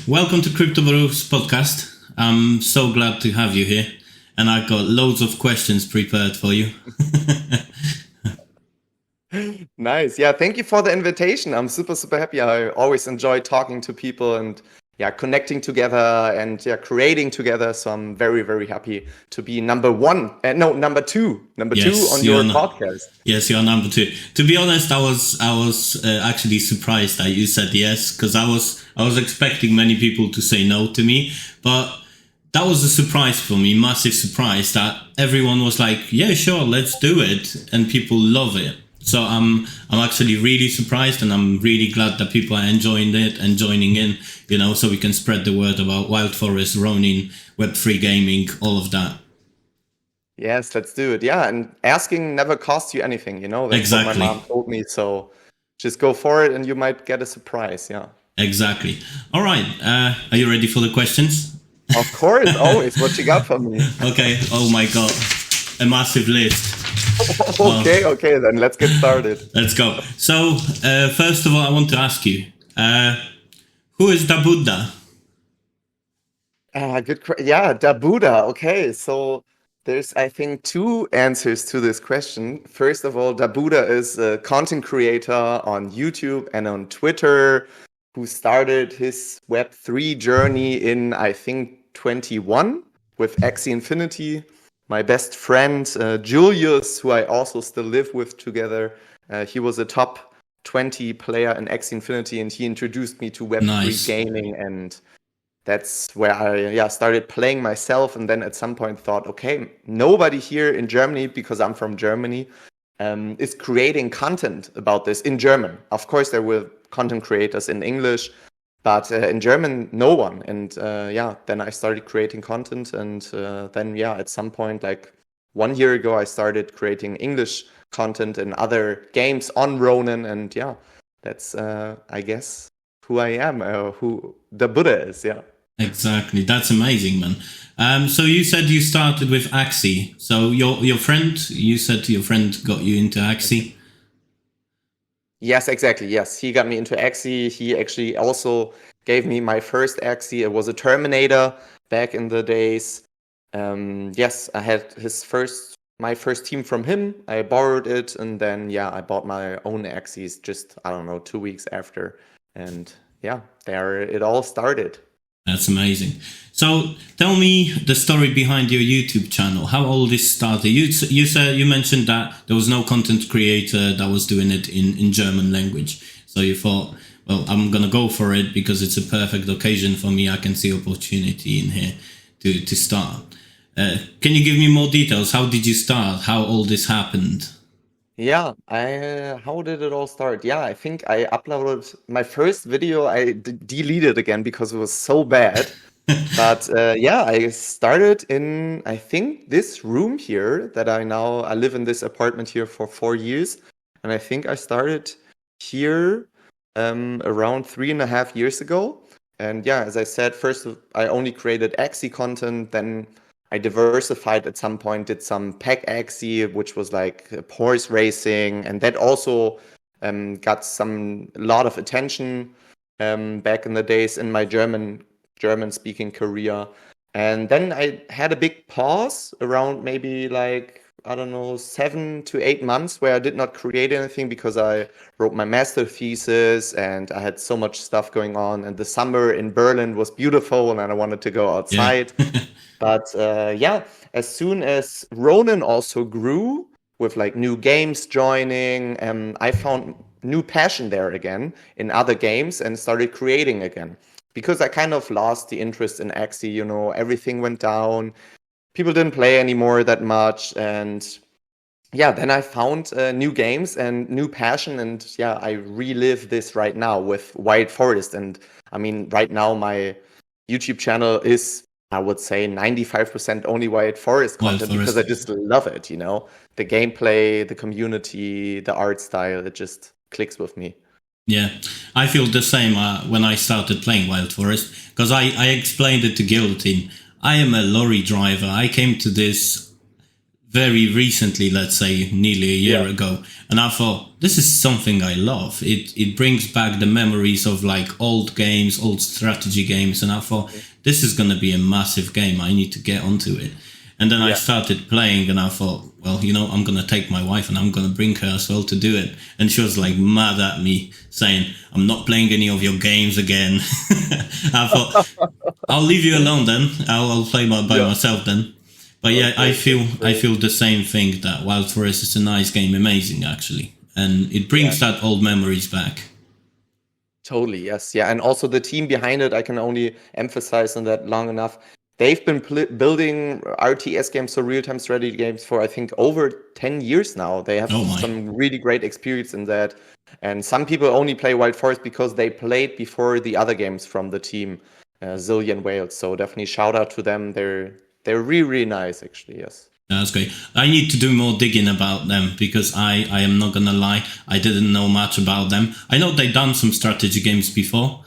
welcome to CryptoBro's podcast. I'm so glad to have you here, and I've got loads of questions prepared for you. Nice. Yeah, thank you for the invitation. I'm super, super happy. I always enjoy talking to people and connecting together and creating together. So I'm very, very happy to be number two on your podcast. Yes, you're number two. To be honest, I was actually surprised that you said yes, because I was expecting many people to say no to me, but that was a surprise for me, massive surprise that everyone was like, yeah, sure, let's do it, and people love it. So I'm actually really surprised, and I'm really glad that people are enjoying it and joining in, so we can spread the word about Wild Forest, Ronin, Web3 gaming, all of that. Yes, let's do it. Yeah, and asking never costs you anything, That's exactly what my mom told me. So just go for it and you might get a surprise. Yeah. Exactly. All right. Are you ready for the questions? Of course, always. What you got for me? Okay. Oh my God. A massive list. Okay, then let's get started. Let's go. So, first of all, I want to ask you, who is DaBudda? DaBudda. Okay, so there's, I think, two answers to this question. First of all, DaBudda is a content creator on YouTube and on Twitter who started his Web3 journey in, I think, 21 with Axie Infinity. My best friend, Julius, who I also still live with together, he was a top 20 player in Axie Infinity, and he introduced me to Web3 gaming, and that's where I started playing myself, and then at some point thought, okay, nobody here in Germany, because I'm from Germany, is creating content about this in German. Of course, there were content creators in English, but in German, no one. And then I started creating content. And then at some point, like 1 year ago, I started creating English content in other games on Ronin. And that's, I guess, who I am, who DaBudda is. Yeah. Exactly. That's amazing, man. So you said you started with Axie. So your friend, you said your friend got you into Axie? Yes, exactly. Yes, he got me into Axie. He actually also gave me my first Axie. It was a Terminator back in the days. Yes, I had my first team from him. I borrowed it, and then I bought my own Axies just 2 weeks after, and there it all started. That's amazing. So tell me the story behind your YouTube channel. How all this started? You mentioned that there was no content creator that was doing it in German language. So you thought, well, I'm gonna go for it because it's a perfect occasion for me. I can see opportunity in here to start. Can you give me more details? How did you start? How all this happened? How did it all start? I think I uploaded my first video. I deleted again because it was so bad. But I started in, I think, this room here that I live in this apartment here for 4 years. And I think I started here around 3.5 years ago. And as I said, first I only created Axie content, then I diversified at some point, did some pack Axie, which was like horse racing, and that also got a lot of attention back in the days in my German-speaking career. And then I had a big pause around maybe 7 to 8 months where I did not create anything because I wrote my master thesis and I had so much stuff going on. And the summer in Berlin was beautiful and I wanted to go outside. Yeah. But as soon as Ronin also grew with new games joining, I found new passion there again in other games and started creating again. Because I kind of lost the interest in Axie, everything went down. People didn't play anymore that much. And then I found new games and new passion. And I relive this right now with Wild Forest. And I mean, right now my YouTube channel is, I would say, 95% only Wild Forest content because I just love it, The gameplay, the community, the art style, it just clicks with me. Yeah, I feel the same when I started playing Wild Forest, because I explained it to Guillotine. I am a lorry driver. I came to this very recently, let's say nearly a year Yeah. ago, and I thought this is something I love. It brings back the memories of like old games, old strategy games, and I thought this is gonna be a massive game. I need to get onto it. And then I Yeah. started playing, and I thought, well, I'm gonna take my wife and I'm gonna bring her as well to do it. And she was like mad at me, saying, "I'm not playing any of your games again." I thought, I'll leave you alone then. I'll play by Yeah. myself then. But yeah, Okay, that's I great. feel the same thing, that Wild Forest is a nice game, amazing actually, and it brings Yeah. that old memories back. Totally, yes. Yeah, and also the team behind it, I can only emphasize on that long enough. They've been building RTS games, so real-time strategy games, for I think over 10 years now. They have Oh my. some really great experience in that. And some people only play Wild Forest because they played before the other games from the team, Zillion Wales. So definitely shout out to them. They're really, really nice, actually, yes. That's great. I need to do more digging about them because I am not gonna lie, I didn't know much about them. I know they done some strategy games before.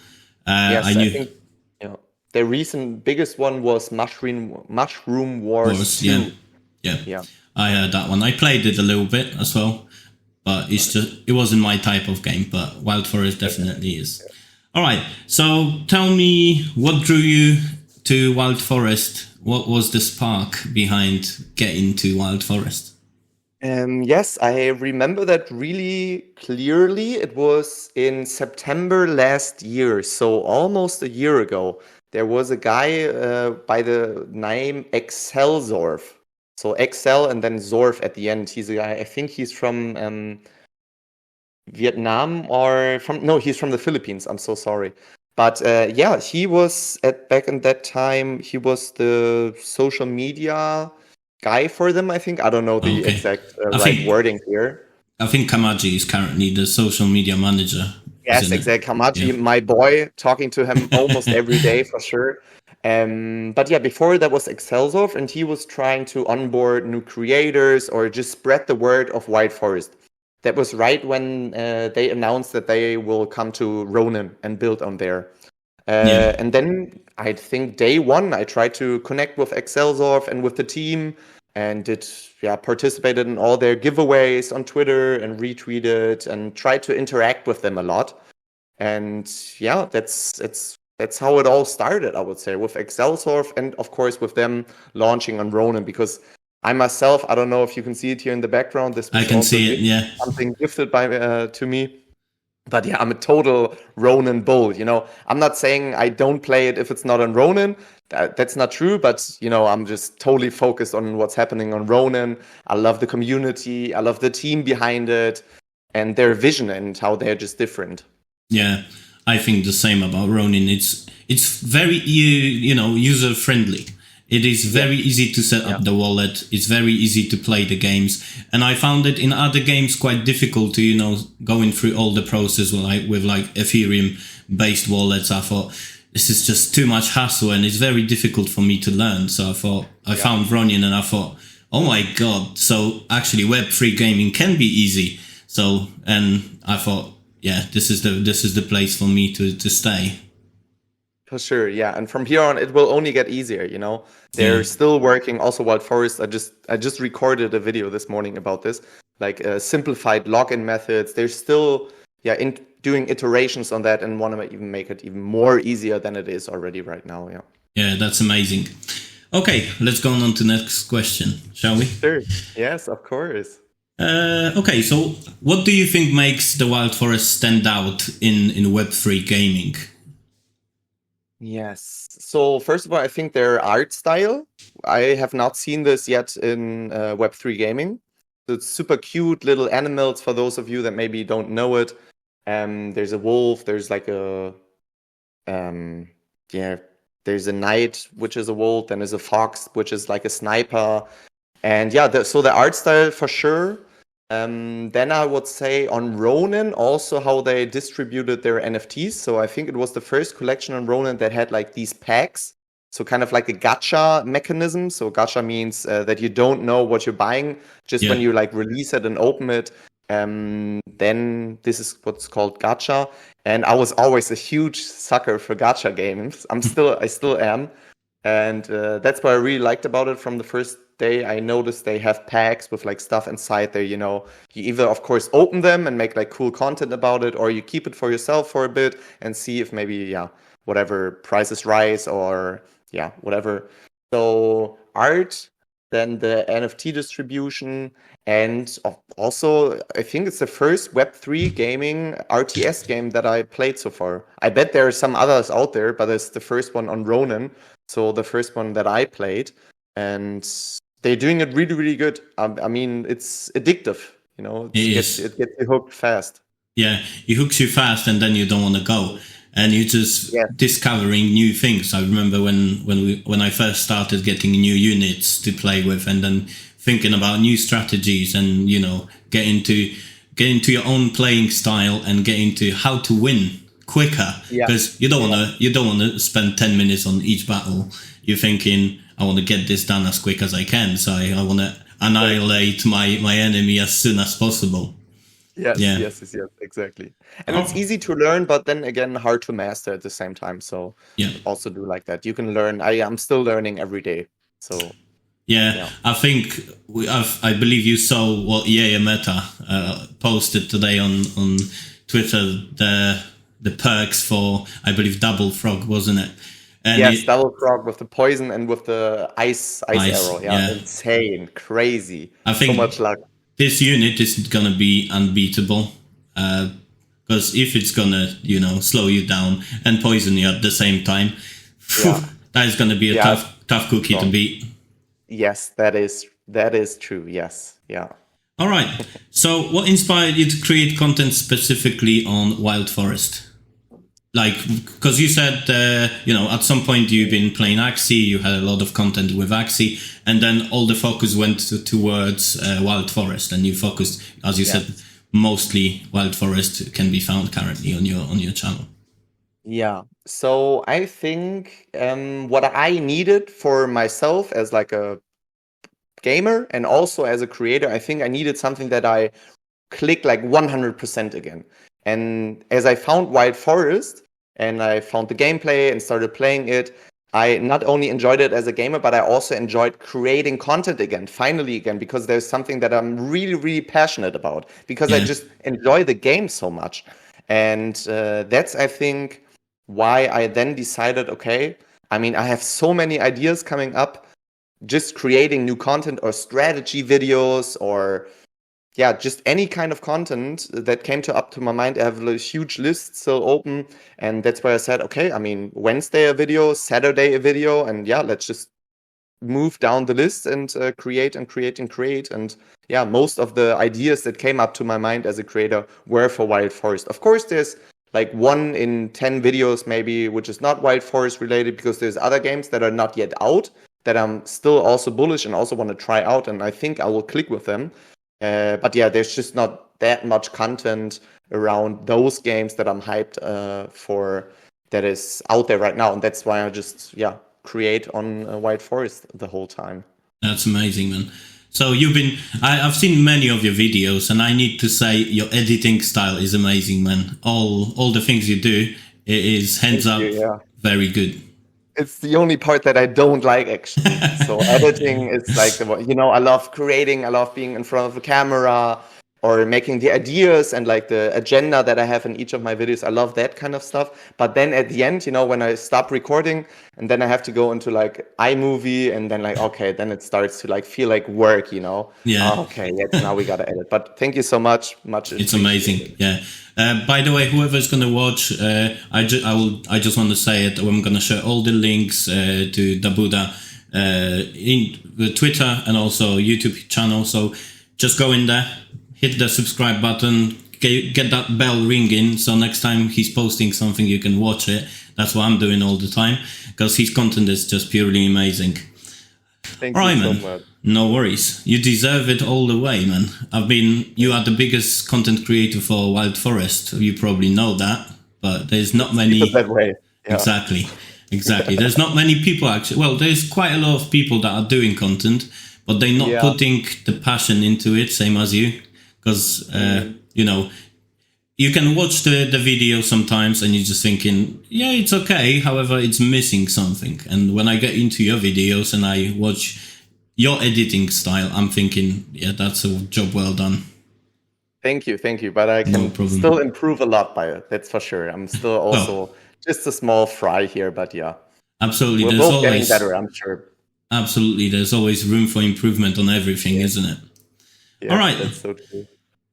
I Yes, I knew think their recent biggest one was Mushroom Wars Wars, yeah, 2. yeah. Yeah. I heard that one. I played it a little bit as well, but it wasn't my type of game. But Wild Forest definitely is. All right. So tell me, what drew you to Wild Forest? What was the spark behind getting to Wild Forest? Yes, I remember that really clearly. It was in September last year, so almost a year ago. There was a guy by the name Excelzorf. So Excel and then Zorf at the end. He's a guy, I think he's from Vietnam or no, he's from the Philippines. I'm so sorry. But yeah, he was back in that time, he was the social media guy for them, I think. I don't know the Okay. exact I right think wording here. I think Kamaji is currently the social media manager, Yes, isn't it? exactly. Yeah. Kamachi, my boy, talking to him almost every day for sure. But yeah, before that was Excelsoft, and he was trying to onboard new creators or just spread the word of White Forest. That was right when they announced that they will come to Ronin and build on there. Yeah. And then I think day one, I tried to connect with Excelsoft and with the team, and participated in all their giveaways on Twitter and retweeted and tried to interact with them a lot. And yeah, that's how it all started, I would say, with Excelsoft and of course with them launching on Ronin, because I myself, I don't know if you can see it here in the background. This I was can also see it. Yeah. something gifted by to me. But yeah, I'm a total Ronin bull. I'm not saying I don't play it if it's not on Ronin. That's not true. But I'm just totally focused on what's happening on Ronin. I love the community. I love the team behind it and their vision and how they're just different. Yeah. I think the same about Ronin. It's very user friendly. It is very easy to set up the wallet. It's very easy to play the games, and I found it in other games quite difficult to going through all the process with like Ethereum based wallets. I thought this is just too much hassle, and it's very difficult for me to learn. So I thought I found Ronin, and I thought, oh my god! So actually, Web3 gaming can be easy. So and I thought, yeah, this is the place for me to stay. For sure, yeah. And from here on, it will only get easier. They're still working. Also, Wild Forest. I just recorded a video this morning about this, like simplified login methods. They're still doing iterations on that and want to even make it even more easier than it is already right now. Yeah. Yeah, that's amazing. Okay, let's go on to the next question, shall we? Sure. Yes, of course. Okay, so what do you think makes the Wild Forest stand out in Web3 gaming? Yes. So first of all, I think their art style. I have not seen this yet in Web3 gaming. It's super cute little animals for those of you that maybe don't know it. There's a wolf. There's like there's a knight, which is a wolf. Then there's a fox, which is like a sniper. And yeah, so the art style for sure. Then I would say on Ronin also how they distributed their NFTs. So I think it was the first collection on Ronin that had like these packs. So kind of like a gacha mechanism. So gacha means that you don't know what you're buying just when you like release it and open it. Then this is what's called gacha. And I was always a huge sucker for gacha games. I still am. And that's what I really liked about it from the first day. I noticed they have packs with like stuff inside there. You either of course open them and make like cool content about it, or you keep it for yourself for a bit and see if maybe whatever prices rise, or whatever. So art, then the NFT distribution, and also I think it's the first Web3 gaming RTS game that I played so far. I bet there are some others out there, but it's the first one on Ronin. So the first one that I played, and they're doing it really, really good. I mean, it's addictive. It gets you hooked fast. Yeah, it hooks you fast, and then you don't want to go, and you're just discovering new things. I remember when I first started getting new units to play with, and then thinking about new strategies, and get into your own playing style and get into how to win quicker, because you don't want to spend 10 minutes on each battle. You're thinking, I want to get this done as quick as I can, so I want to annihilate my enemy as soon as possible. Yes, exactly. And it's easy to learn, but then again hard to master at the same time. So also do like that. You can learn. I'm still learning every day. So I think I believe you saw what EA Meta posted today on Twitter, the perks for, I believe, Double Frog, wasn't it? And yes, Double Frog with the poison and with the ice arrow. Insane, crazy. I think so much luck. This unit isn't gonna be unbeatable, because if it's gonna slow you down and poison you at the same time, that is gonna be a tough cookie to beat. Yes, that is true. Yes, yeah. All right. So, what inspired you to create content specifically on Wild Forest? Like, because you said, at some point you've been playing Axie, you had a lot of content with Axie, and then all the focus went towards Wild Forest, and you focused, as you said, mostly Wild Forest can be found currently on your channel. Yeah. So I think what I needed for myself as like a gamer and also as a creator, I think I needed something that I click like 100% again. And as I found Wild Forest and I found the gameplay and started playing it, I not only enjoyed it as a gamer, but I also enjoyed creating content again, finally again, because there's something that I'm really, really passionate about, because I just enjoy the game so much. And that's, I think, why I then decided, okay, I mean, I have so many ideas coming up, just creating new content or strategy videos or just any kind of content that came up to my mind. I have a huge list still open, and that's why I said, okay, I mean, Wednesday a video, Saturday a video, and let's just move down the list and create and create and create. And most of the ideas that came up to my mind as a creator were for Wild Forest. Of course, there's like 1 in 10 videos maybe which is not Wild Forest related, because there's other games that are not yet out that I'm still also bullish and also want to try out, and I think I will click with them. But there's just not that much content around those games that I'm hyped for, that is out there right now, and that's why I just create on Wild Forest the whole time. That's amazing, man. So I've seen many of your videos, and I need to say your editing style is amazing, man. All the things you do is hands up, very good. It's the only part that I don't like, actually. So editing is like, I love creating, I love being in front of a camera or making the ideas and like the agenda that I have in each of my videos. I love that kind of stuff. But then at the end, when I stop recording and then I have to go into like iMovie, and then like, okay, then it starts to like feel like work, Okay, now we gotta edit. But thank you so much. It's amazing. Yeah. By the way, whoever's gonna watch, I just want to say it. I'm gonna share all the links to DaBudda in the Twitter and also YouTube channel. So just go in there, hit the subscribe button, get that bell ringing, so next time he's posting something you can watch it. That's what I'm doing all the time, because his content is just purely amazing. Thank you so much. No worries. You deserve it all the way, man. You are the biggest content creator for Wild Forest. You probably know that, but there's not many. That way. Yeah. Exactly. There's not many people actually. Well, there's quite a lot of people that are doing content, but they're not putting the passion into it, same as you. Because, you can watch the video sometimes and you're just thinking, yeah, it's okay. However, it's missing something. And when I get into your videos and I watch your editing style, I'm thinking, yeah, that's a job well done. Thank you. But I No can problem. still improve a lot by it. That's for sure. I'm still also just a small fry here, but yeah, Absolutely. we're There's both getting always better, I'm sure. absolutely there's always room for improvement on everything, Yeah. isn't it? Yes, All right. that's so true.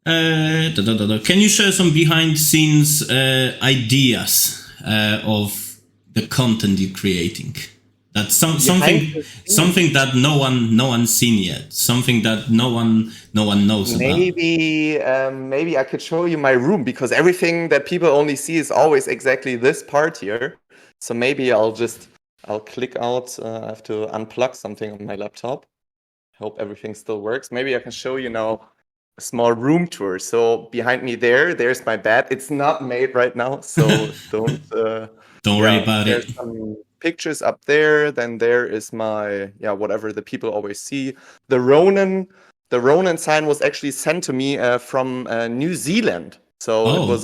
Can you share some behind the scenes ideas of the content you're creating? That's something that no one's seen yet. Something that no one knows about. Maybe I could show you my room, because everything that people only see is always exactly this part here. So maybe I'll click out. I have to unplug something on my laptop. Hope everything still works. Maybe I can show you now a small room tour. So behind me there's my bed. It's not made right now, so don't worry about it. There's some pictures up there. Then there is my whatever the people always see. The Ronin sign was actually sent to me from New Zealand. So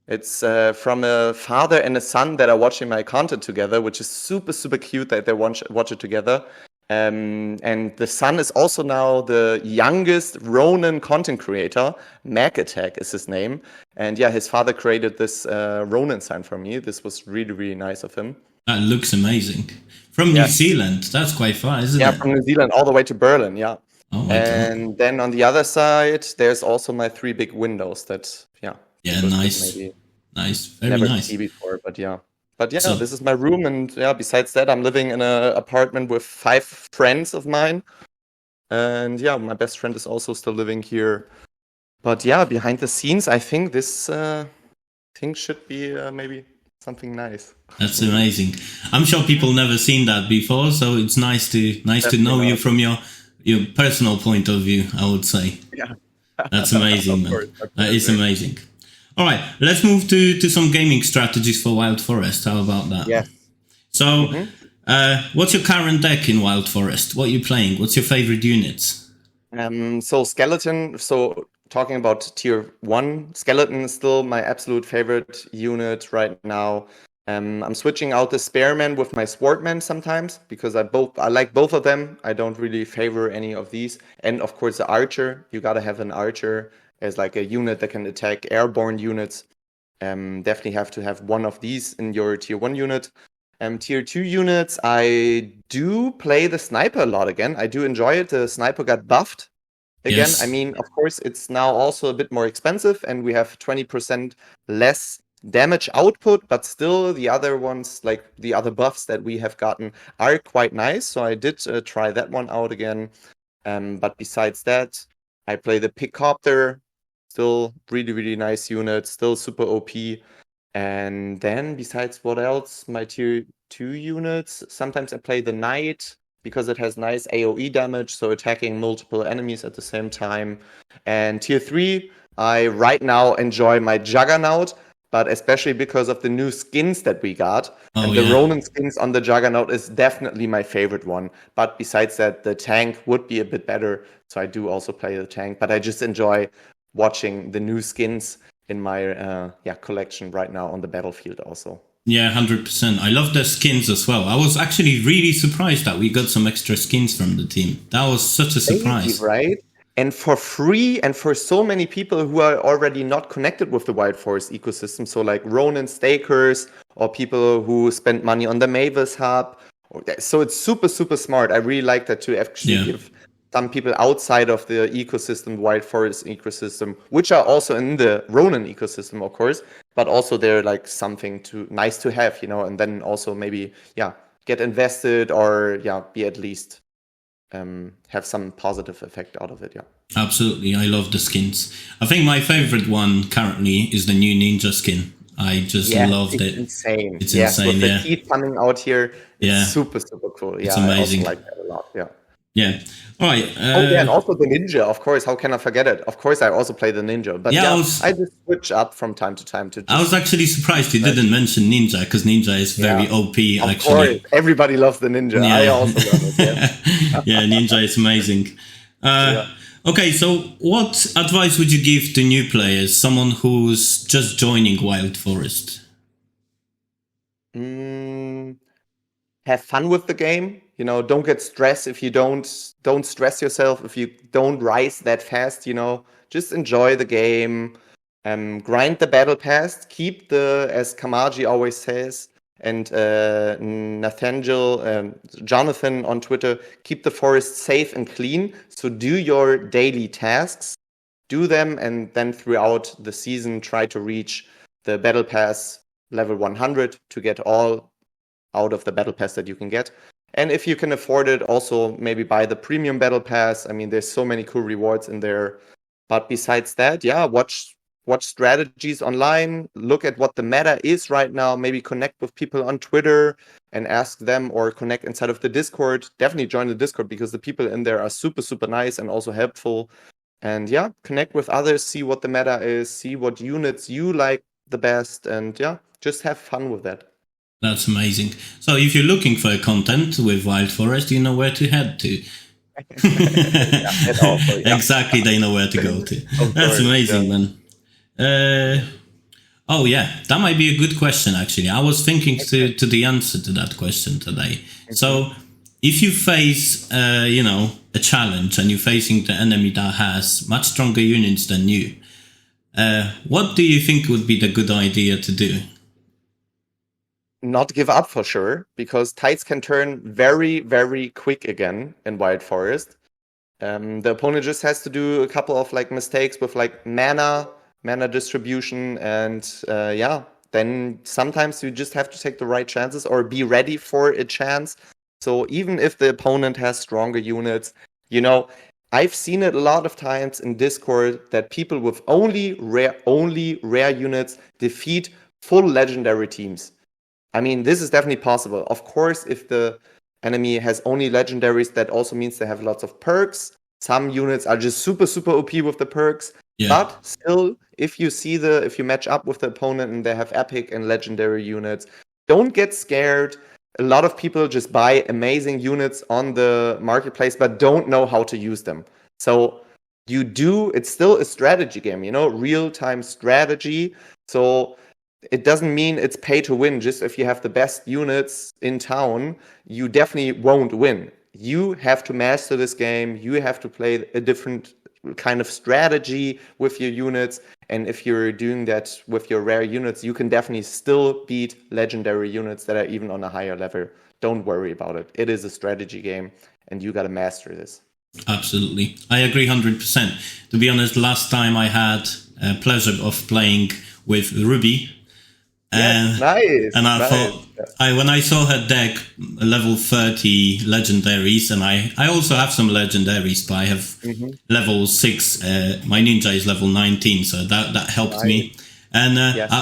it's from a father and a son that are watching my content together, which is super, super cute that they watch it together. And the son is also now the youngest Ronin content creator. Mac Attack is his name. And yeah, his father created this Ronin sign for me. This was really, really nice of him. That looks amazing. From New Zealand, that's quite far, isn't it? Yeah, from New Zealand all the way to Berlin, yeah. Oh my God. Then on the other side, there's also my 3 big windows that, Yeah, nice. Nice, very never nice. see before, but yeah. But yeah, this is my room, and besides that, I'm living in an apartment with 5 friends of mine, and my best friend is also still living here. But yeah, behind the scenes, I think this thing should be maybe something nice. That's amazing. I'm sure people never seen that before, so it's nice to know you from your personal point of view, I would say. Yeah, that's amazing, man. That is amazing. All right, let's move to some gaming strategies for Wild Forest. How about that? Yeah. So, what's your current deck in Wild Forest? What are you playing? What's your favorite units? So Skeleton. So talking about tier 1, Skeleton is still my absolute favorite unit right now. I'm switching out the Spearman with my Swordman sometimes, because I like both of them. I don't really favor any of these. And of course the Archer. You gotta have an Archer as like a unit that can attack airborne units. Definitely have to have one of these in your tier 1 unit. Tier 2 units, I do play the Sniper a lot again. I do enjoy it. The Sniper got buffed again. Yes. I mean, of course, it's now also a bit more expensive, and we have 20% less damage output, but still the other ones, like the other buffs that we have gotten, are quite nice. So I did try that one out again. But besides that, I play the Pickcopter. Still really, really nice unit, still super OP. And then besides, what else? My tier 2 units. Sometimes I play the Knight because it has nice AoE damage, so attacking multiple enemies at the same time. And tier 3, I right now enjoy my Juggernaut, but especially because of the new skins that we got. And the Ronin skins on the Juggernaut is definitely my favorite one. But besides that, the tank would be a bit better. So I do also play the tank, but I just enjoy watching the new skins in my collection right now on the battlefield also. Yeah, 100%. I love the skins as well. I was actually really surprised that we got some extra skins from the team. That was such a surprise. Right? And for free, and for so many people who are already not connected with the Wild Forest ecosystem, so like Ronin stakers or people who spend money on the Mavis Hub. So it's super, super smart. I really like that to actually give some people outside of the ecosystem, Wild Forest ecosystem, which are also in the Ronin ecosystem, of course, but also they're like something nice to have, and then also maybe, get invested or, be at least have some positive effect out of it, Absolutely, I love the skins. I think my favorite one currently is the new Ninja skin. I just loved it. Insane. It's insane, with the teeth coming out here, it's super, super cool. It's amazing. I also like that a lot, Yeah. All right. and also the Ninja, of course. How can I forget it? Of course, I also play the Ninja. But I just switch up from time to time. I was actually surprised you didn't mention Ninja, because Ninja is very OP, actually. Of course. Everybody loves the Ninja. I also love it, Yeah, Ninja is amazing. Okay, so what advice would you give to new players, someone who's just joining Wild Forest? Mm, have fun with the game. Don't get stressed if you don't stress yourself if you don't rise that fast. Just enjoy the game. Grind the battle pass. Keep as Kamaji always says, and Nathaniel, Jonathan on Twitter, keep the forest safe and clean. So do your daily tasks, do them, and then throughout the season try to reach the battle pass level 100 to get all out of the battle pass that you can get. And if you can afford it, also maybe buy the premium battle pass. I mean, there's so many cool rewards in there. But besides that, yeah, watch strategies online, look at what the meta is right now, maybe connect with people on Twitter and ask them, or connect inside of the Discord. Definitely join the Discord because the people in there are super, super nice and also helpful. And yeah, connect with others, see what the meta is, see what units you like the best, and yeah, just have fun with that. That's amazing. So if you're looking for content with Wild Forest, you know where to head to. Yeah, also, yeah. Exactly, they know where to go to. Of That's course, amazing, yeah. man. Oh yeah, that might be a good question actually. I was thinking to the answer to that question today. So if you face a challenge and you're facing the enemy that has much stronger units than you, what do you think would be the good idea to do? Not give up for sure, because tides can turn very, very quick again in Wild Forest. The opponent just has to do a couple of mistakes with mana distribution, and yeah, then sometimes you just have to take the right chances or be ready for a chance. So even if the opponent has stronger units, I've seen it a lot of times in Discord that people with only rare units defeat full legendary teams. I mean, this is definitely possible. Of course, if the enemy has only legendaries, that also means they have lots of perks. Some units are just super, super OP with the perks. Yeah. But still, if you match up with the opponent and they have epic and legendary units, don't get scared. A lot of people just buy amazing units on the marketplace, but don't know how to use them. So it's still a strategy game, real-time strategy. So it doesn't mean it's pay to win. Just if you have the best units in town, you definitely won't win. You have to master this game. You have to play a different kind of strategy with your units. And if you're doing that with your rare units, you can definitely still beat legendary units that are even on a higher level. Don't worry about it. It is a strategy game, and you got to master this. Absolutely. I agree 100%. To be honest, last time I had a pleasure of playing with Ruby. Yes, nice. And I nice. thought, when I saw her deck, level 30 legendaries, and I also have some legendaries, but I have level 6. My ninja is level 19, so that helped me. And Yes.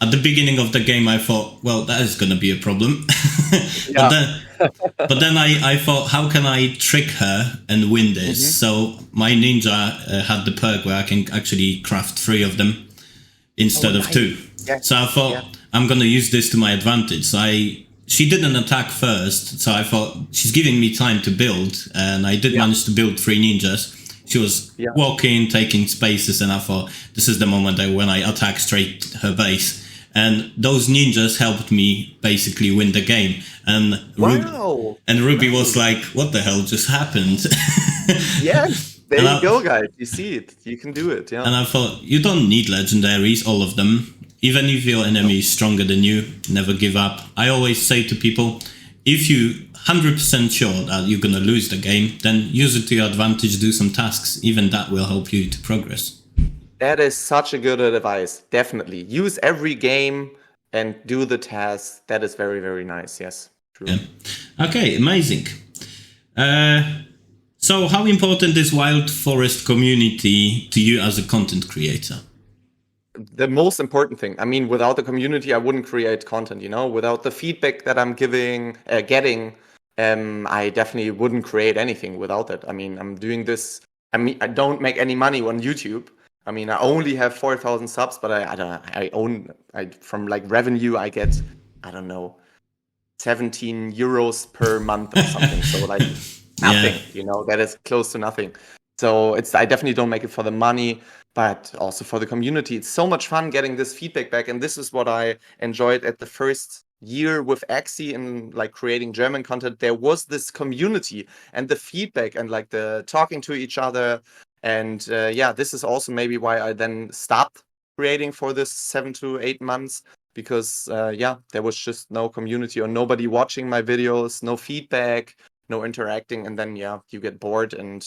at the beginning of the game, I thought, well, that is going to be a problem. Yeah. but then I thought, how can I trick her and win this? So my ninja had the perk where I can actually craft 3 of them instead of 2. Yes. So I thought, I'm going to use this to my advantage. She didn't attack first, so I thought she's giving me time to build, and I did manage to build 3 ninjas. She was walking, taking spaces, and I thought, this is the moment when I attack straight her base. And those ninjas helped me basically win the game. And Ruby was like, what the hell just happened? Yes, there you go, guys. You see it. You can do it, yeah. And I thought, you don't need legendaries, all of them. Even if your enemy is stronger than you, never give up. I always say to people, if you're 100% sure that you're going to lose the game, then use it to your advantage, do some tasks. Even that will help you to progress. That is such a good advice. Definitely. Use every game and do the tasks. That is very, very nice. Yes. True. Yeah. Okay, amazing. So how important is Wild Forest community to you as a content creator? The most important thing. I mean, without the community, I wouldn't create content, Without the feedback that I'm getting, I definitely wouldn't create anything without that. I mean, I'm doing this. I mean, I don't make any money on YouTube. I mean, I only have 4,000 subs, but from revenue, I get, I don't know, 17 euros per month or something. So nothing, that is close to nothing. So I definitely don't make it for the money, but also for the community. It's so much fun getting this feedback back, and this is what I enjoyed at the first year with Axie and like creating German content. There was this community and the feedback and like the talking to each other. And this is also maybe why I then stopped creating for this 7 to 8 months, because there was just no community or nobody watching my videos, no feedback, no interacting, and then you get bored and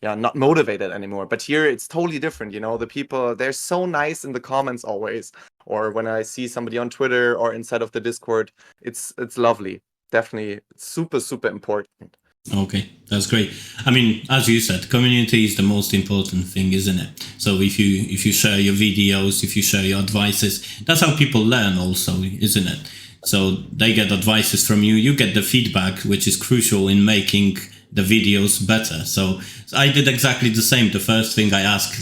not motivated anymore. But here it's totally different. The people, they're so nice in the comments always, or when I see somebody on Twitter or inside of the Discord, it's lovely. Definitely super, super important. Okay, that's great. I mean, as you said, community is the most important thing, isn't it? So if you share your videos, if you share your advices, that's how people learn also, isn't it? So they get advices from you, you get the feedback, which is crucial in making the videos better. So I did exactly the same. The first thing I asked,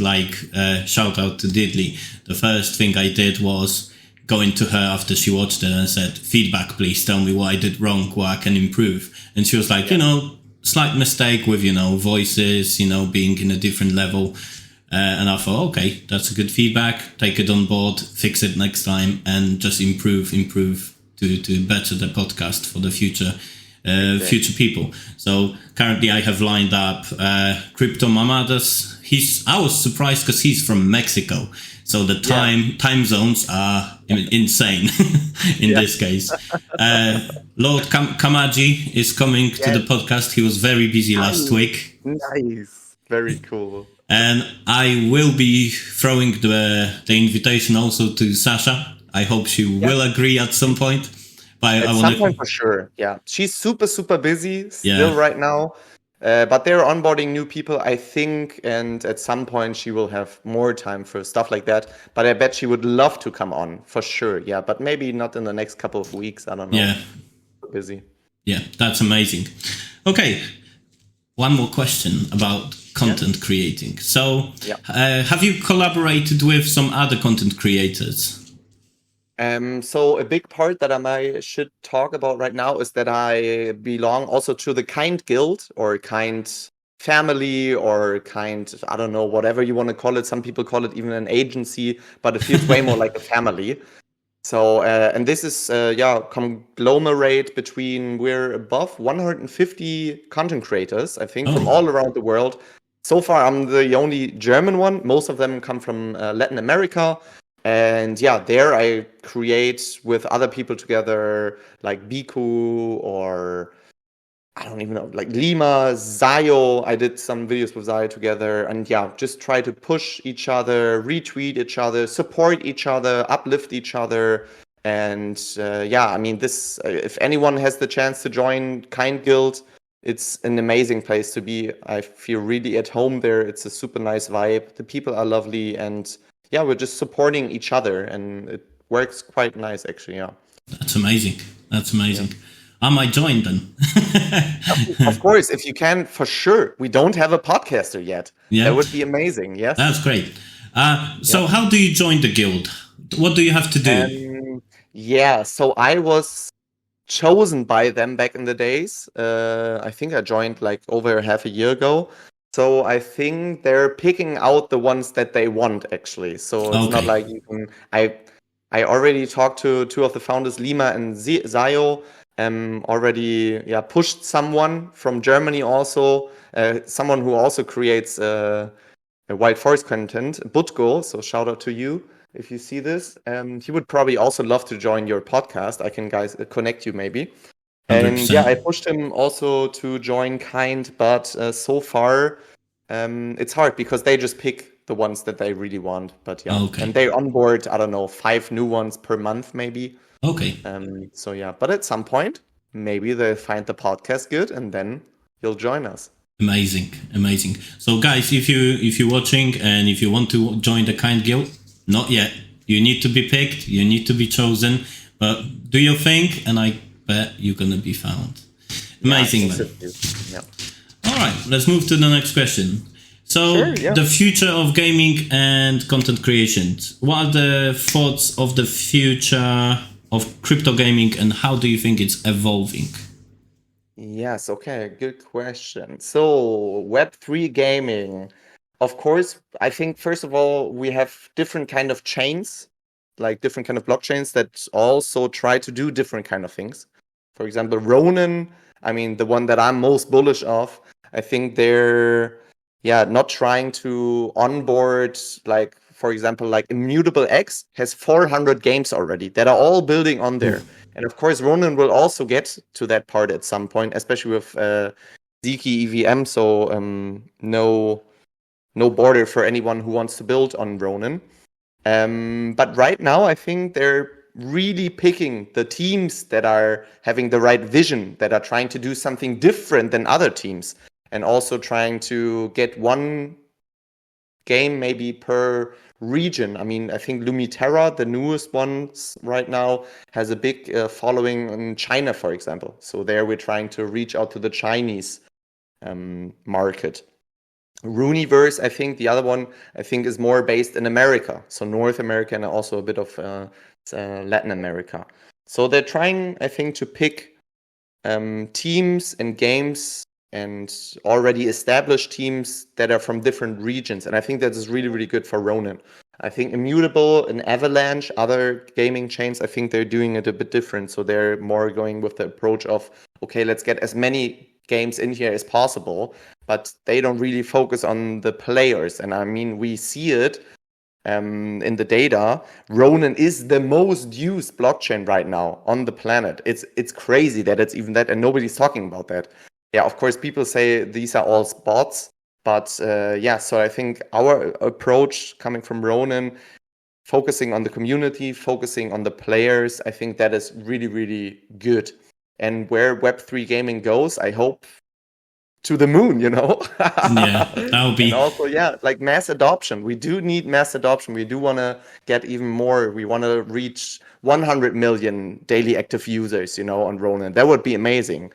shout out to Diddley. The first thing I did was going to her after she watched it and said, feedback, please tell me what I did wrong, what I can improve. And she was like, slight mistake with, voices, being in a different level. And I thought, okay, that's a good feedback. Take it on board, fix it next time, and just improve to better the podcast for the future people. So currently I have lined up Crypto Mamadas. I was surprised because he's from Mexico. So the time zones are insane in this case. Lord Kamaji is coming to the podcast. He was very busy last week. Nice. Very cool. And I will be throwing the invitation also to Sasha. I hope she will agree at some point. At some point for sure. Yeah. She's super, super busy still right now. But they're onboarding new people, I think, and at some point she will have more time for stuff like that. But I bet she would love to come on, for sure. Yeah, but maybe not in the next couple of weeks. I don't know. Yeah. Busy. Yeah, that's amazing. Okay, one more question about content creating. So, have you collaborated with some other content creators? So a big part that I should talk about right now is that I belong also to the Kind Guild or Kind Family or Kind, I don't know, whatever you want to call it. Some people call it even an agency, but it feels way more like a family. So, and this is, conglomerate between, we're above 150 content creators, I think, from all around the world. So far, I'm the only German one. Most of them come from Latin America. And there I create with other people together, like Biku or I don't even know, like Lima, Zayo. I did some videos with Zayo together, and just try to push each other, retweet each other, support each other, uplift each other. And I mean, this, if anyone has the chance to join Kind Guild, it's an amazing place to be. I feel really at home there. It's a super nice vibe. The people are lovely, and we're just supporting each other, and it works quite nice, actually. Yeah. That's amazing. Yeah. I might join then. Of course, if you can, for sure. We don't have a podcaster yet. Yeah. That would be amazing. Yes. That's great. So how do you join the guild? What do you have to do? So I was chosen by them back in the days. I think I joined like over half a year ago. So I think they're picking out the ones that they want, actually. So it's not like you can. I already talked to two of the founders, Lima and Zayo. Already pushed someone from Germany also, someone who also creates a Wild Forest content, Butgo. So shout out to you if you see this. He would probably also love to join your podcast. I can connect you maybe. 100%. And I pushed him also to join Kind, but so far it's hard because they just pick the ones that they really want. But and they onboard, I don't know, 5 new ones per month maybe. Okay. But at some point maybe they'll find the podcast good, and then you'll join us. Amazing. So guys, if you're watching and if you want to join the Kind Guild, not yet. You need to be picked. You need to be chosen. But do your thing, and I bet you're gonna be found. Amazing, man. All right, let's move to the next question. So, the future of gaming and content creation. What are the thoughts of the future of crypto gaming, and how do you think it's evolving? Yes, okay, good question. So, Web3 gaming. Of course, I think first of all, we have different kind of chains, like different kind of blockchains that also try to do different kind of things. For example, Ronin, I mean, the one that I'm most bullish of, I think they're not trying to onboard like for example, like Immutable X has 400 games already that are all building on there. Oof. And of course, Ronin will also get to that part at some point, especially with Ziki EVM. So no border for anyone who wants to build on Ronin. But right now, I think they're really picking the teams that are having the right vision, that are trying to do something different than other teams, and also trying to get one game maybe per region. I mean, I think Lumiterra, the newest ones right now, has a big following in China, for example. So there we're trying to reach out to the Chinese market. Runiverse, I think the other one, I think is more based in America. So North America and also a bit of Latin America. So they're trying, I think, to pick teams and games and already established teams that are from different regions. And I think that is really, really good for Ronin. I think Immutable and Avalanche, other gaming chains, I think they're doing it a bit different. So they're more going with the approach of, okay, let's get as many games in here as possible, but they don't really focus on the players. And I mean, we see it in the data. Ronin is the most used blockchain right now on the planet. It's crazy that it's even that, and nobody's talking about that. Yeah, of course, people say these are all bots, but so I think our approach coming from Ronin, focusing on the community, focusing on the players, I think that is really, really good. And where Web3 gaming goes, I hope to the moon, you know? Yeah, that would And be also, like mass adoption. We do need mass adoption. We do want to get even more. We want to reach 100 million daily active users, you know, on Ronin. That would be amazing.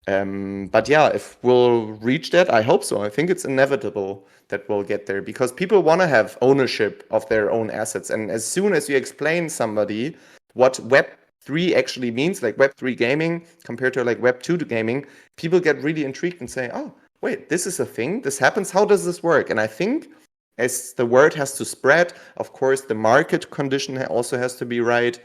But yeah, if we'll reach that, I hope so. I think it's inevitable that we'll get there because people want to have ownership of their own assets. And as soon as you explain somebody what Web3 actually means, like Web3 gaming compared to like Web2 gaming, people get really intrigued and say, oh, wait, this is a thing. This happens. How does this work? And I think as the word has to spread, of course, the market condition also has to be right.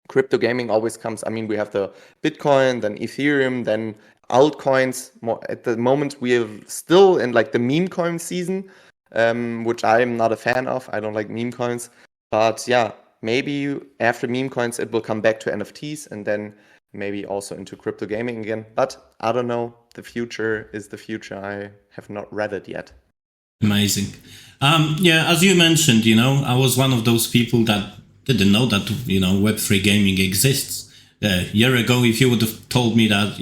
Crypto gaming always comes. I mean, we have the Bitcoin, then Ethereum, then altcoins. At the moment, we are still in like the meme coin season, which I'm not a fan of. I don't like meme coins. But yeah, maybe after meme coins, it will come back to NFTs and then maybe also into crypto gaming again. But I don't know. The future is the future. I have not read it yet. amazing. Yeah, as you mentioned, I was one of those people that didn't know that, Web3 gaming exists. A year ago, if you would have told me that,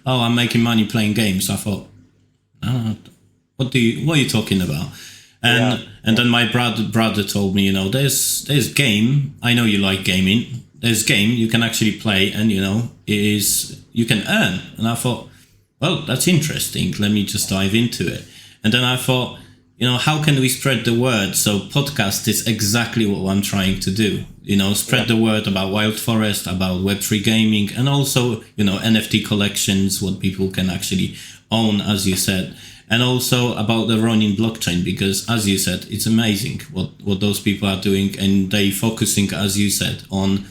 oh, I'm making money playing games, I thought, oh, what are you talking about? And then my brother told me, there's game. I know you like gaming. There's game you can actually play, and you can earn. And I thought, well, that's interesting. Let me just dive into it. And then I thought, how can we spread the word? So podcast is exactly what I'm trying to do. Spread the word about Wild Forest, about Web3 gaming, and also, NFT collections, what people can actually own, as you said. And also about the Ronin blockchain, because as you said, it's amazing what those people are doing, and they focusing, as you said, on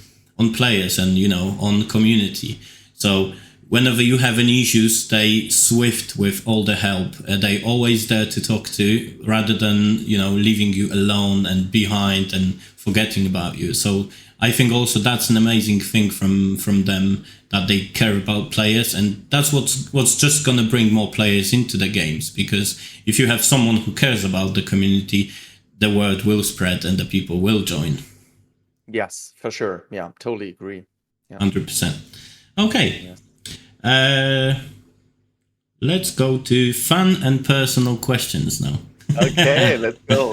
players and, on community. So whenever you have any issues, they swift with all the help. They always there to talk to, rather than leaving you alone and behind and forgetting about you. So I think also that's an amazing thing from them, that they care about players, and that's what's just gonna bring more players into the games. Because if you have someone who cares about the community, the word will spread and the people will join. Yes, for sure. Yeah, totally agree. Yeah. 100%. Okay. Yes. Let's go to fun and personal questions now. Okay, let's go.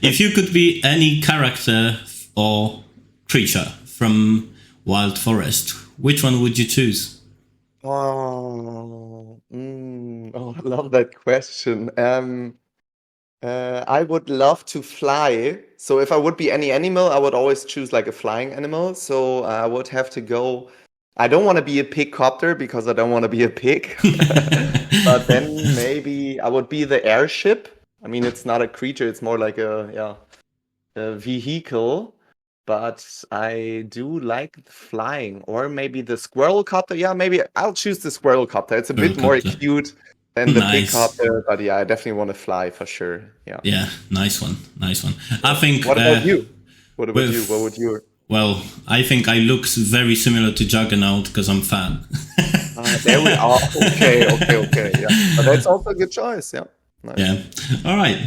If you could be any character or creature from Wild Forest, which one would you choose? I love that question. I would love to fly. So if I would be any animal, I would always choose like a flying animal. So I would have to go. I don't want to be a pig copter because I don't want to be a pig. But then maybe I would be the airship. I mean, it's not a creature; it's more like a vehicle. But I do like flying, or maybe the squirrel copter. Yeah, maybe I'll choose the squirrel copter. It's a bit more Helicopter. cute than the pig Nice. copter. But yeah, I definitely want to fly for sure. Yeah. Yeah, nice one. Nice one. I think What about you? What about you? with What would you? well, I think I look very similar to Juggernaut because I'm fat. There we are. Okay. Yeah, but that's also a good choice. Yeah. Nice. Yeah. All right.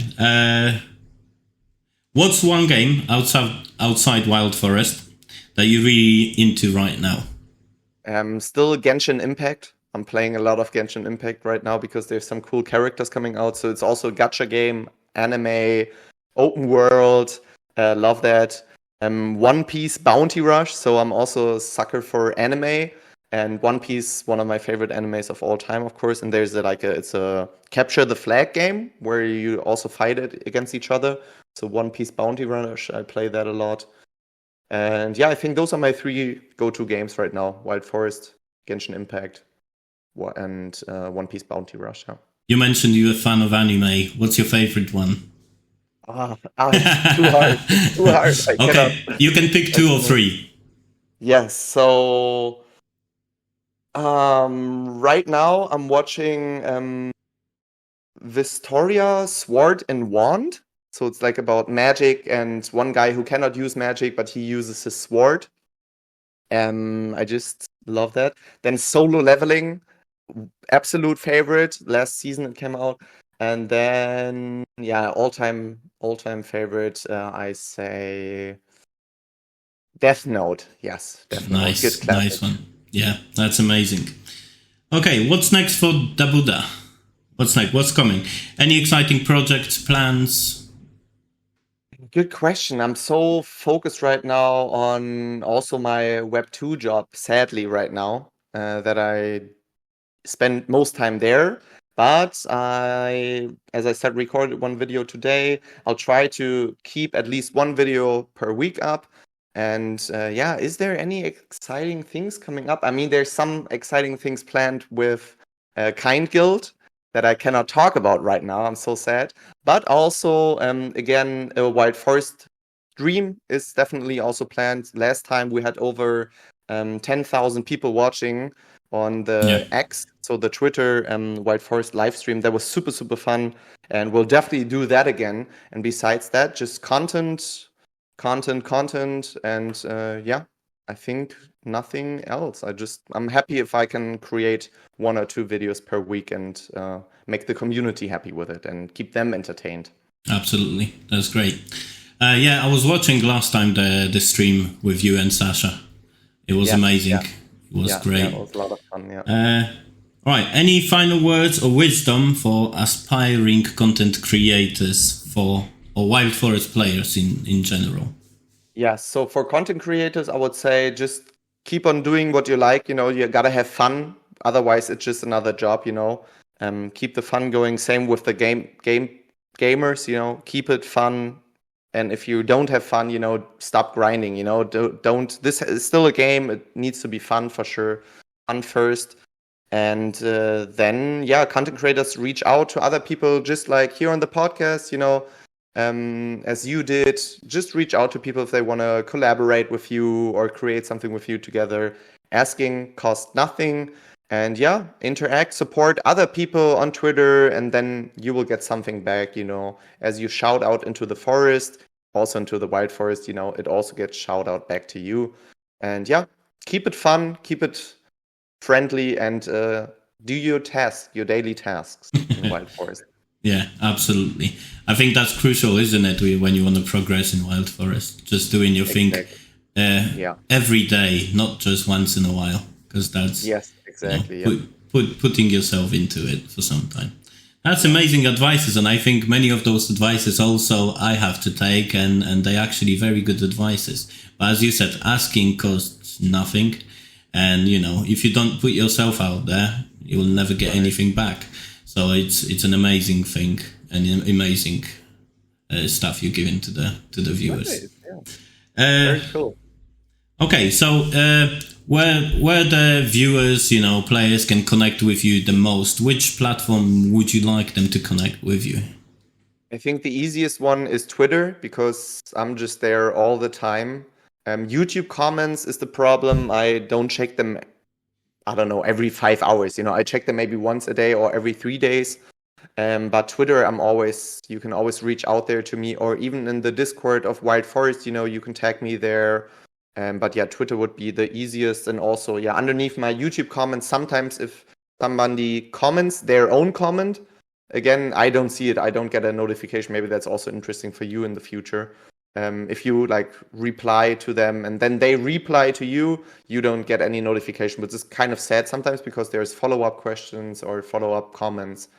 What's one game outside Wild Forest that you're really into right now? Still Genshin Impact. I'm playing a lot of Genshin Impact right now because there's some cool characters coming out. So it's also a gacha game, anime, open world. Love that. One Piece Bounty Rush. So I'm also a sucker for anime. And One Piece, one of my favorite animes of all time, of course. And there's it's a capture the flag game where you also fight it against each other. So One Piece Bounty Rush, I play that a lot. And yeah, I think those are my 3 go-to games right now: Wild Forest, Genshin Impact, and One Piece Bounty Rush. Yeah. You mentioned you're a fan of anime. What's your favorite one? It's too hard. It's too hard. I Okay, cannot. you can pick 2 or 3. Yes. So right now I'm watching Vistoria Sword and Wand. So it's like about magic and one guy who cannot use magic, but he uses his sword. I just love that. Then Solo Leveling, absolute favorite. Last season it came out. And then all-time favorite, I say Death Note. Yes, Death Note. Nice, Good classic. nice one. Yeah, that's amazing. Okay, what's next for DaBudda? What's next? What's coming? Any exciting projects, plans? Good question. I'm so focused right now on also my Web2 job, sadly, right now, that I spend most time there. But as I said, recorded one video today. I'll try to keep at least one video per week up. And is there any exciting things coming up? I mean, there's some exciting things planned with Kind Guild that I cannot talk about right now. I'm so sad. But also, again, a Wild Forest stream is definitely also planned. Last time we had over 10,000 people watching on the X, so the Twitter Wild Forest live stream. That was super, super fun. And we'll definitely do that again. And besides that, just content. And I think nothing else. I'm happy if I can create 1 or 2 videos per week and make the community happy with it and keep them entertained. Absolutely, that's great. I was watching last time the stream with you and Sasha. It was amazing. Yeah. It was great. Yeah, it was a lot of fun. Yeah. All right. Any final words or wisdom for aspiring content creators or Wild Forest players in general? Yeah, so for content creators, I would say just keep on doing what you like. You gotta have fun. Otherwise, it's just another job. Keep the fun going. Same with the gamers. Keep it fun. And if you don't have fun, stop grinding. Don't. This is still a game. It needs to be fun for sure. Fun first. And then, content creators reach out to other people, just like here on the podcast, as you did. Just reach out to people if they want to collaborate with you or create something with you together. Asking costs nothing. And interact, support other people on Twitter, and then you will get something back, as you shout out into the forest, also into the Wild Forest, it also gets shout out back to you. And keep it fun, keep it friendly, and do your daily tasks in Wild Forest. Yeah, absolutely. I think that's crucial, isn't it, when you want to progress in Wild Forest? Just doing your thing every day, not just once in a while, because that's exactly. Putting yourself into it for some time. That's amazing advices, and I think many of those advices also I have to take, and they're actually very good advices. But as you said, asking costs nothing, and if you don't put yourself out there, you will never get anything back. So it's an amazing thing and amazing stuff you're giving to the viewers. Nice, Very cool. Okay, so where the viewers, players can connect with you the most, which platform would you like them to connect with you? I think the easiest one is Twitter because I'm just there all the time. YouTube comments is the problem. I don't check them, I don't know, every 5 hours. I check them maybe once a day or every 3 days. But Twitter, you can always reach out there to me, or even in the Discord of Wild Forest, you can tag me there. But yeah, Twitter would be the easiest. And also, yeah, underneath my YouTube comments, sometimes if somebody comments their own comment, again, I don't see it. I don't get a notification. Maybe that's also interesting for you in the future. If you reply to them and then they reply to you, you don't get any notification, which is kind of sad sometimes because there's follow-up questions or follow-up comments.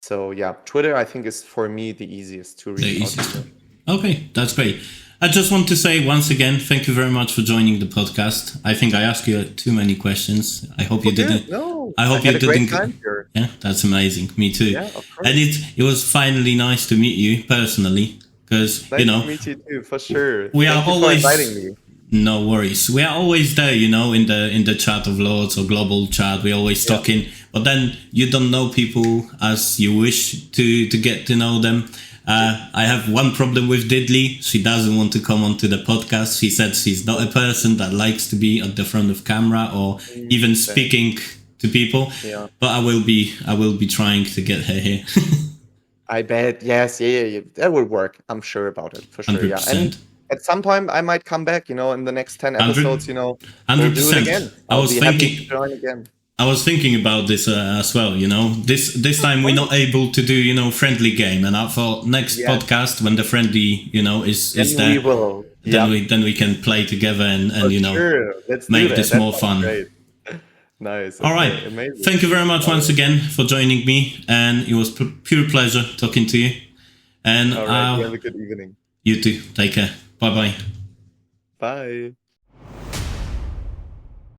So yeah, Twitter I think is for me the easiest to reach out to. Okay, that's great. I just want to say once again, thank you very much for joining the podcast. I think I asked you too many questions. I hope you didn't. No, I hope you didn't. Great time here. Yeah, that's amazing. Me too. Yeah, of course. And it was finally nice to meet you personally, because nice to meet you too, for sure. We Thank are you always for inviting me. No worries. We are always there, in the chat of Lords or global chat. We're always talking, but then you don't know people as you wish to get to know them. I have one problem with Diddley. She doesn't want to come onto the podcast. She said she's not a person that likes to be at the front of camera or even speaking to people. Yeah. But I will be trying to get her here. I bet. Yes. Yeah. That will work. I'm sure about it. For sure. 100%. Yeah. And at some point I might come back, in the next 10 episodes, 100%. We'll do it again. I was happy thinking to join again. I was thinking about this as well, This time we're not able to do, friendly game, and I thought next podcast when the friendly, is then there, we will. then we can play together and sure. Let's make do this that more sounds fun. Great. Nice. All right. Amazing. Thank you very much once again for joining me, and it was pure pleasure talking to you. And all right. You have a good evening. You too. Take care. Bye-bye. Bye.